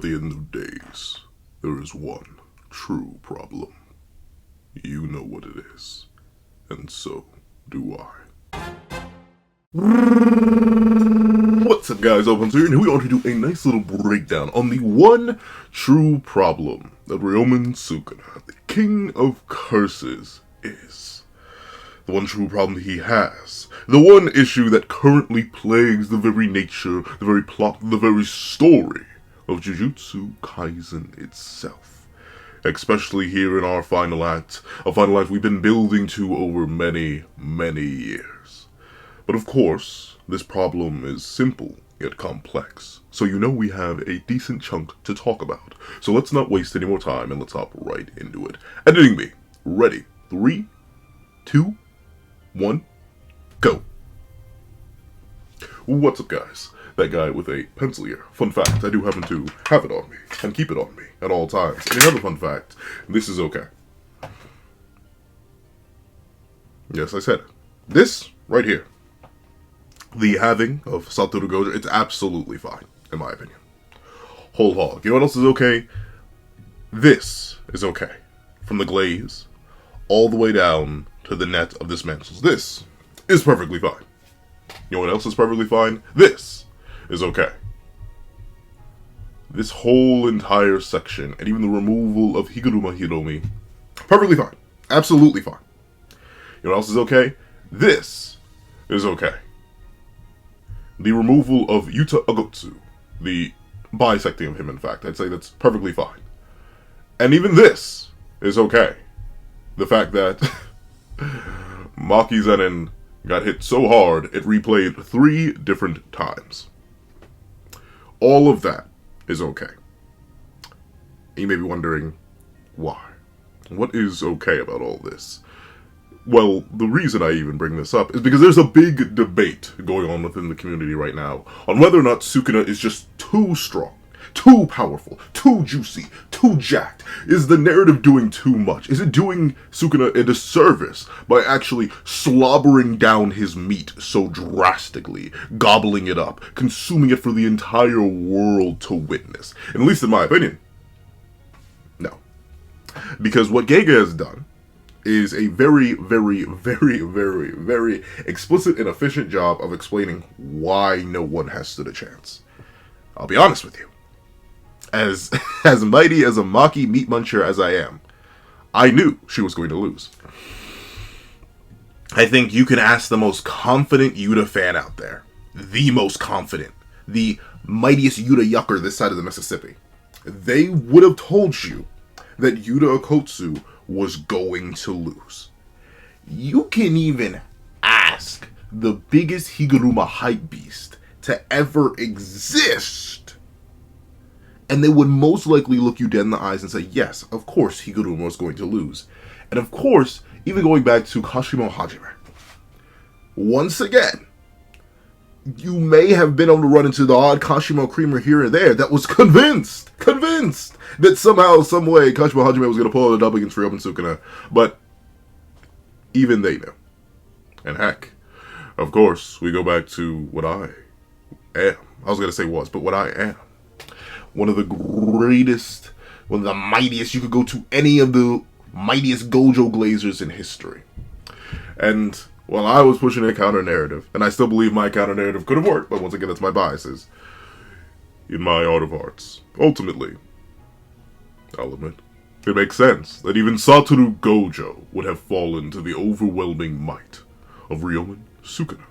At the end of days, there is one true problem. You know what it is, and so do I. What's up, guys? Open here, and we want to do a nice little breakdown on the one true problem that Ryomen Sukuna, the king of curses, is. The one true problem he has. The one issue that currently plagues the very nature, the very plot, the very story of Jujutsu Kaisen itself. Especially here in our final act, a final act we've been building to over many, many years. But of course, this problem is simple yet complex, so you know we have a decent chunk to talk about. So let's not waste any more time and let's hop right into it. Editing me, ready, 3, 2, 1, go. What's up, guys? That guy with a pencil here. Fun fact, I do happen to have it on me and keep it on me at all times. And another fun fact, this is okay. Yes, I said it. This right here, the having of Satoru Gojo, it's absolutely fine, in my opinion. Whole hog. You know what else is okay? This is okay. From the glaze all the way down to the net of dismantles. This is perfectly fine. You know what else is perfectly fine? This is okay. This whole entire section, and even the removal of Higuruma Hiromi, perfectly fine. Absolutely fine. You know what else is okay? This is okay. The removal of Yuta Agotsu, the bisecting of him, in fact, I'd say that's perfectly fine. And even this is okay. The fact that Maki Zenin got hit so hard, it replayed 3 different times. All of that is okay. You may be wondering, why? What is okay about all this? Well, the reason I even bring this up is because there's a big debate going on within the community right now on whether or not Sukuna is just too strong, too powerful, too juicy, too jacked. Is the narrative doing too much? Is it doing Sukuna a disservice by actually slobbering down his meat so drastically, gobbling it up, consuming it for the entire world to witness? And at least in my opinion, no. Because what Gege has done is a very, very, very, very, very explicit and efficient job of explaining why no one has stood a chance. I'll be honest with you. As mighty as a Maki meat muncher as I am, I knew she was going to lose. I think you can ask the most confident Yuta fan out there, the most confident, the mightiest Yuta yucker this side of the Mississippi. They would have told you that Yuta Okotsu was going to lose. You can even ask the biggest Higuruma hype beast to ever exist, and they would most likely look you dead in the eyes and say, yes, of course Higuruma was going to lose. And of course, even going back to Kashimo Hajime, once again, you may have been able to run into the odd Kashimo creamer here and there that was convinced that somehow, some way, Kashimo Hajime was going to pull out a dub against Ryomen Sukuna. But even they knew. And heck, of course, we go back to what I am. I was going to say was, but what I am. One of the greatest, one of the mightiest, you could go to any of the mightiest Gojo Glazers in history. And while I was pushing a counter-narrative, and I still believe my counter-narrative could have worked, but once again, that's my biases, in my art of arts, ultimately, I'll admit, it makes sense that even Satoru Gojo would have fallen to the overwhelming might of Ryomen Sukuna.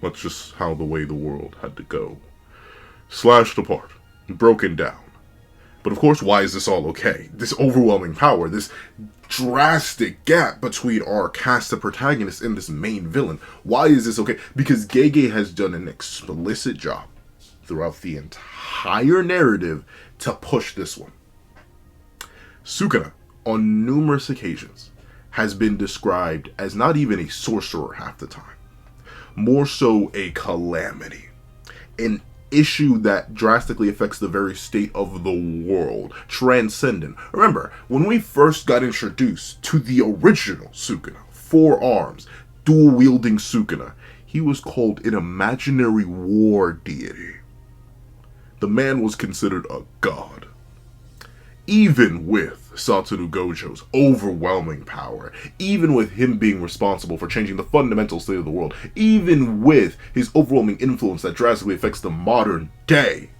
That's just how the way the world had to go. Slashed apart, broken down. But of course, why is this all okay? This overwhelming power, this drastic gap between our cast of protagonists and this main villain. Why is this okay? Because Gege has done an explicit job throughout the entire narrative to push this one. Sukuna, on numerous occasions, has been described as not even a sorcerer half the time. More so a calamity. An issue that drastically affects the very state of the world. Transcendent. Remember, when we first got introduced to the original Sukuna, 4 arms, dual-wielding Sukuna, he was called an imaginary war deity. the man was considered a god. Even with Satoru Gojo's overwhelming power, even with him being responsible for changing the fundamental state of the world, even with his overwhelming influence that drastically affects the modern day,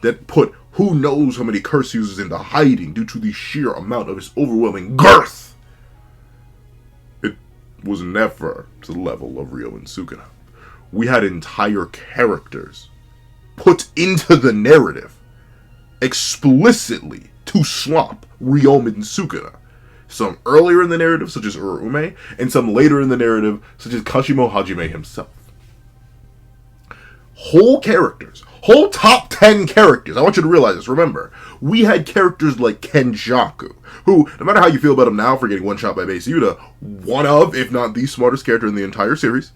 that put who knows how many curse users into hiding due to the sheer amount of his overwhelming girth, it was never to the level of Ryo and Sukuna. We had entire characters put into the narrative explicitly to slop Ryomen and Sukuna. Some earlier in the narrative, such as Urume, and some later in the narrative, such as Kashimo Hajime himself. Whole characters, whole top 10 characters. I want you to realize this. Remember, we had characters like Kenjaku, who, no matter how you feel about him now for getting one shot by Base Yuta, one of, if not the smartest character in the entire series,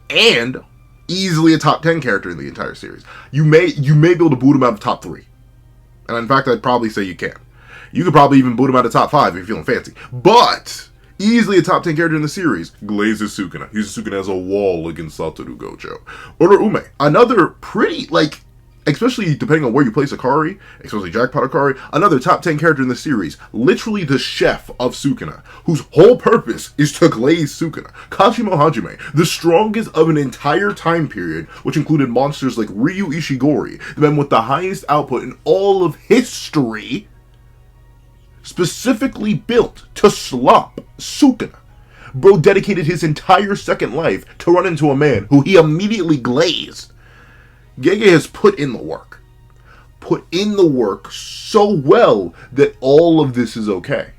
and easily a top 10 character in the entire series. You may be able to boot him out of top 3. And in fact, I'd probably say you can. You could probably even boot him out of top 5 if you're feeling fancy. But easily a top 10 character in the series, glazes Sukuna. Uses Sukuna as a wall against Satoru Gojo. Urume, another pretty, like, especially depending on where you place Akari, especially Jackpot Akari, another top 10 character in the series, literally the chef of Sukuna, whose whole purpose is to glaze Sukuna. Kashimo Hajime, the strongest of an entire time period, which included monsters like Ryu Ishigori, the man with the highest output in all of history, specifically built to slop Sukuna. Bro dedicated his entire second life to run into a man who he immediately glazed. Gege has put in the work. Put in the work so well that all of this is okay.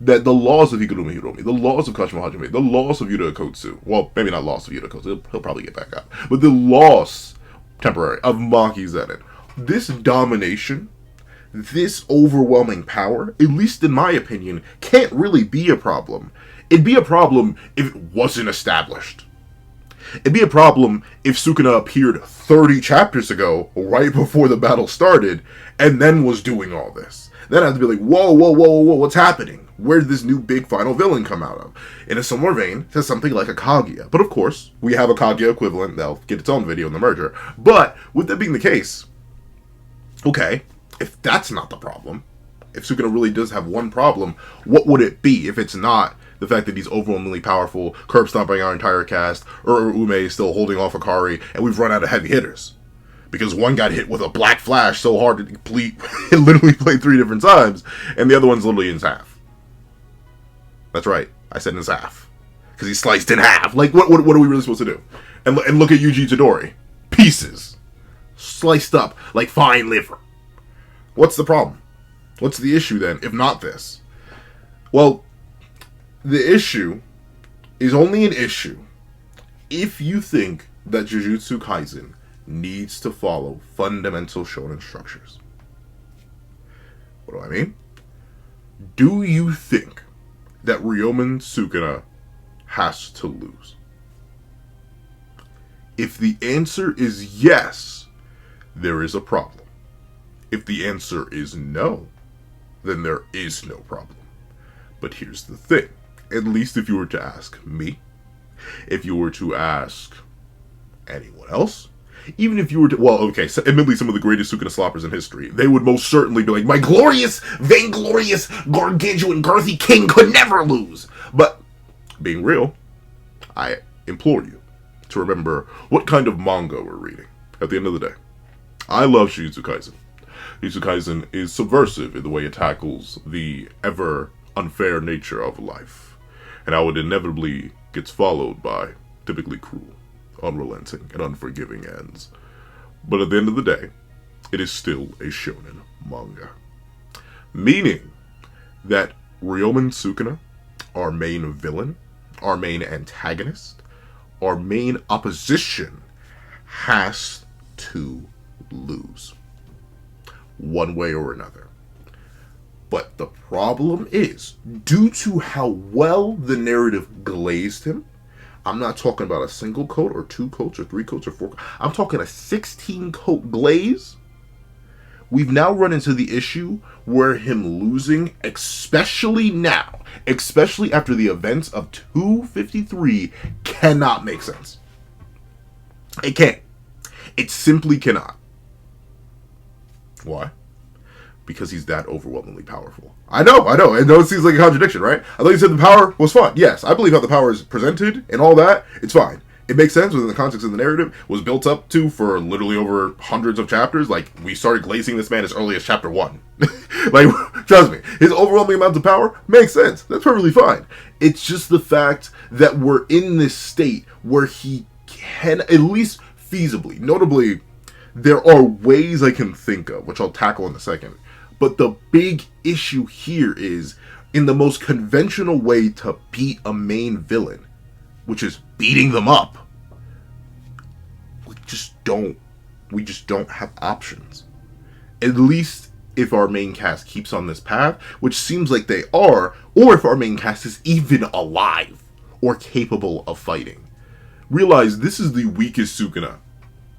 That the laws of Higurumi Hiromi, the laws of Kashimo Hajime, the laws of Yuta Okotsu, well, maybe not laws of Yuta Okotsu, he'll probably get back up, but the loss, temporary, of Maki Zenin, this domination, this overwhelming power, at least in my opinion, can't really be a problem. It'd be a problem if it wasn't established. It'd be a problem if Sukuna appeared 30 chapters ago, right before the battle started, and then was doing all this. Then I'd be like, whoa, what's happening? Where did this new big final villain come out of? In a similar vein, to something like a Kaguya. But of course, we have a Kaguya equivalent, that'll get its own video in the merger. But, with that being the case, okay, if that's not the problem, if Sukuna really does have one problem, what would it be if it's not the fact that he's overwhelmingly powerful, curb stomping our entire cast, or Ume is still holding off Akari, and we've run out of heavy hitters? Because one got hit with a black flash so hard to complete, it literally played 3 different times, and the other one's literally in his half. That's right, I said in his half. Because he's sliced in half. Like, what are we really supposed to do? And look at Yuji Itadori. Pieces. Sliced up like fine liver. What's the problem? What's the issue then, if not this? Well, the issue is only an issue if you think that Jujutsu Kaisen needs to follow fundamental shonen structures. What do I mean? Do you think that Ryomen Sukuna has to lose? If the answer is yes, there is a problem. If the answer is no, then there is no problem. But here's the thing. At least if you were to ask me, if you were to ask anyone else, even if you were to, well, okay, so admittedly some of the greatest Sukuna sloppers in history, they would most certainly be like, my glorious, vainglorious, gargantuan, girthy king could never lose. But, being real, I implore you to remember what kind of manga we're reading at the end of the day. I love Jujutsu Kaisen. Jujutsu Kaisen is subversive in the way it tackles the ever unfair nature of life. And how it inevitably gets followed by typically cruel, unrelenting, and unforgiving ends. But at the end of the day, it is still a shonen manga. Meaning that Ryomen Sukuna, our main villain, our main antagonist, our main opposition, has to lose. One way or another. But the problem is, due to how well the narrative glazed him, I'm not talking about a single coat or 2 coats or 3 coats or 4 coats. I'm talking a 16 coat glaze. We've now run into the issue where him losing, especially now, especially after the events of 253, cannot make sense. It can't. It simply cannot. Why? Because he's that overwhelmingly powerful. I know. I know it seems like a contradiction, right? I thought you said the power was fine. Yes, I believe how the power is presented and all that. It's fine. It makes sense within the context of the narrative. It was built up to for literally over hundreds of chapters. Like, we started glazing this man as early as chapter 1. Like, trust me, his overwhelming amount of power makes sense. That's perfectly fine. It's just the fact that we're in this state where he can, at least feasibly, notably, there are ways I can think of, which I'll tackle in a second. But the big issue here is, in the most conventional way to beat a main villain, which is beating them up, we just don't have options. At least if our main cast keeps on this path, which seems like they are, or if our main cast is even alive or capable of fighting. Realize this is the weakest Sukuna,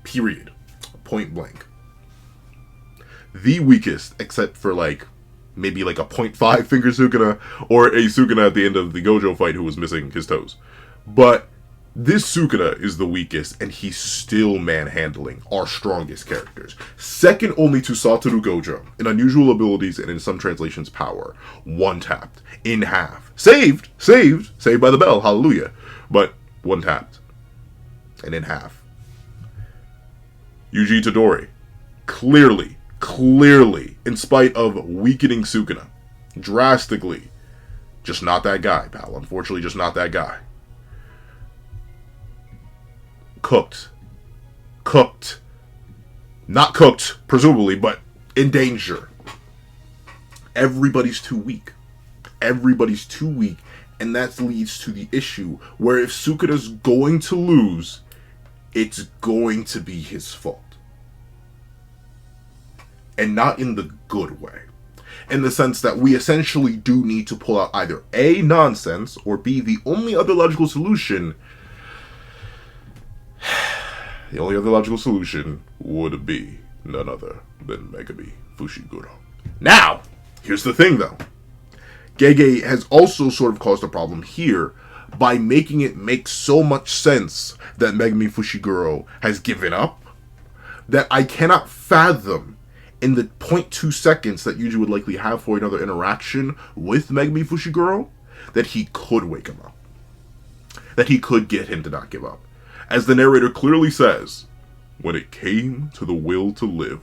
period. Point blank. The weakest, except for maybe a 0.5 finger Sukuna, or a Sukuna at the end of the Gojo fight who was missing his toes. But this Sukuna is the weakest, and he's still manhandling our strongest characters. Second only to Satoru Gojo in unusual abilities and in some translations power. One tapped, in half. Saved by the bell, hallelujah. But one tapped, and in half. Yuji Itadori, clearly, in spite of weakening Sukuna, drastically, just not that guy, pal. Unfortunately, just not that guy. Cooked. Not cooked, presumably, but in danger. Everybody's too weak. And that leads to the issue where if Sukuna's going to lose, it's going to be his fault. And not in the good way. In the sense that we essentially do need to pull out either A, nonsense, or B, the only other logical solution. The only other logical solution would be none other than Megami Fushiguro. Now, here's the thing though. Gege has also sort of caused a problem here by making it make so much sense that Megami Fushiguro has given up that I cannot fathom in the 0.2 seconds that Yuji would likely have for another interaction with Megami Fushiguro that he could wake him up. That he could get him to not give up. As the narrator clearly says, when it came to the will to live,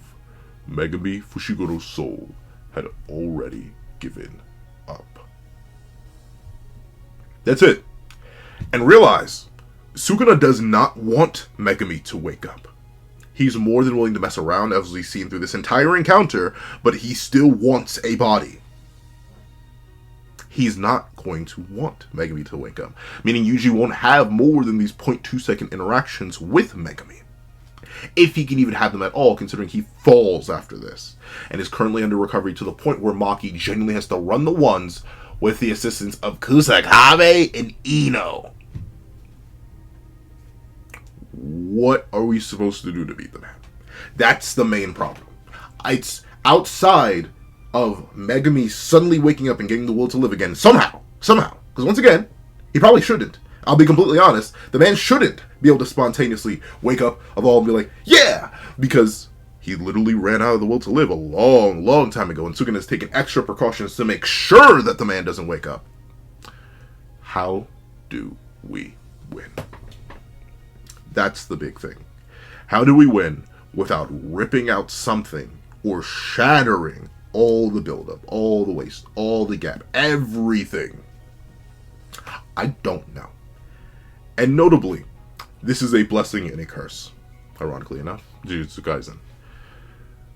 Megami Fushiguro's soul had already given up. That's it. And realize, Sukuna does not want Megami to wake up. He's more than willing to mess around, as we've seen through this entire encounter, but he still wants a body. He's not going to want Megami to wake up. Meaning Yuji won't have more than these 0.2 second interactions with Megami. If he can even have them at all, considering he falls after this. And is currently under recovery to the point where Maki genuinely has to run the ones with the assistance of Kusakabe and Ino. What are we supposed to do to beat the man? That's the main problem. It's outside of Megami suddenly waking up and getting the will to live again somehow. Because once again, he probably shouldn't. I'll be completely honest. The man shouldn't be able to spontaneously wake up of all and be like, yeah! Because he literally ran out of the will to live a long time ago, and Sukuna has taken extra precautions to make sure that the man doesn't wake up. How do we win? That's the big thing. How do we win without ripping out something or shattering all the buildup, all the waste, all the gap, everything? I don't know. And notably, this is a blessing and a curse. Ironically enough, Jujutsu Kaisen.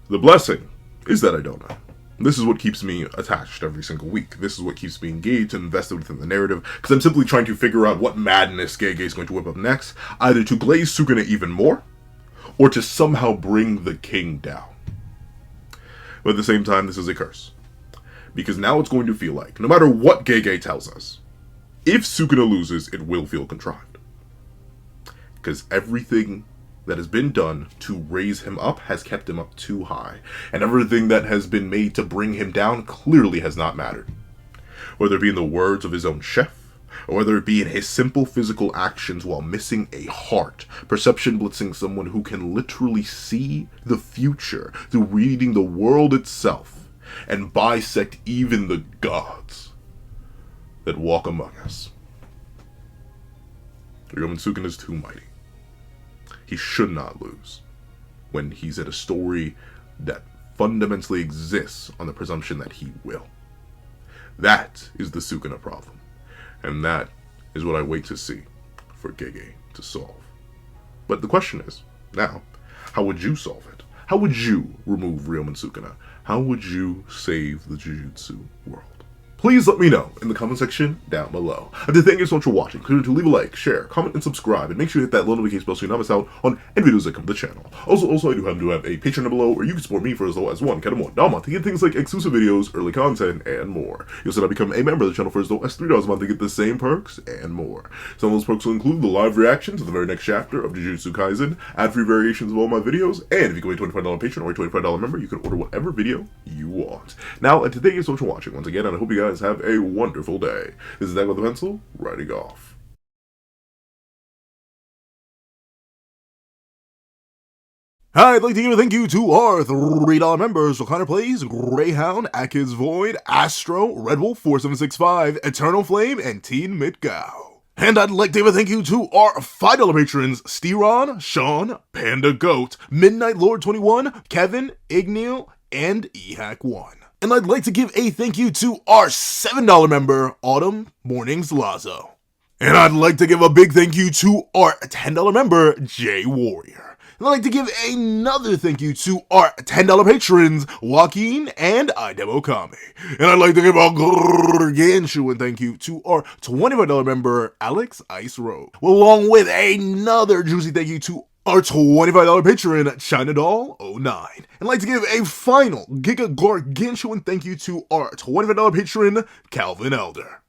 The blessing is that I don't know. This is what keeps me attached every single week. This is what keeps me engaged and invested within the narrative, because I'm simply trying to figure out what madness Gege is going to whip up next, either to glaze Sukuna even more, or to somehow bring the king down. But at the same time, this is a curse. Because now it's going to feel like, no matter what Gege tells us, if Sukuna loses, it will feel contrived. Because everything that has been done to raise him up has kept him up too high. And everything that has been made to bring him down clearly has not mattered. Whether it be in the words of his own chef, or whether it be in his simple physical actions while missing a heart, perception blitzing someone who can literally see the future through reading the world itself, and bisect even the gods that walk among us. Sukuna is too mighty. He should not lose when he's at a story that fundamentally exists on the presumption that he will. That is the Sukuna problem. And that is what I wait to see for Gege to solve. But the question is, now, how would you solve it? How would you remove Ryoma Sukuna? How would you save the Jujutsu world? Please let me know in the comment section down below. I do thank you so much for watching. Please leave a like, share, comment, and subscribe, and make sure you hit that little notification bell so you don't miss out on any videos that come to the channel. Also, I do have a Patreon down below where you can support me for as low as $1 a month to get things like exclusive videos, early content, and more. You'll also become a member of the channel for as low as $3 a month to get the same perks and more. Some of those perks will include the live reaction to the very next chapter of Jujutsu Kaisen, ad-free variations of all my videos, and if you go a $25 Patreon or a $25 member, you can order whatever video you want. Now, and thank you so much for watching once again, and I hope you guys have a wonderful day. This is Zach with the Pencil, writing off. I'd like to give a thank you to our $3 members: Connor Plays, Greyhound, Atkins Void, Astro, Red Wolf 4765, Eternal Flame, and Teen Mitgao. And I'd like to give a thank you to our $5 patrons: Steron, Sean, Panda Goat, Midnight Lord 21, Kevin, Ignil, and EHAC1. And I'd like to give a thank you to our $7 member, Autumn Mornings Lazo. And I'd like to give a big thank you to our $10 member, Jay Warrior. And I'd like to give another thank you to our $10 patrons, Joaquin and Idemokami. And I'd like to give a gargantuan thank you to our $25 member, Alex Ice Road. Along with another juicy thank you to our $25 patron, China Doll 09. And I'd like to give a final giga gargantuan thank you to our $25 patron, Calvin Elder.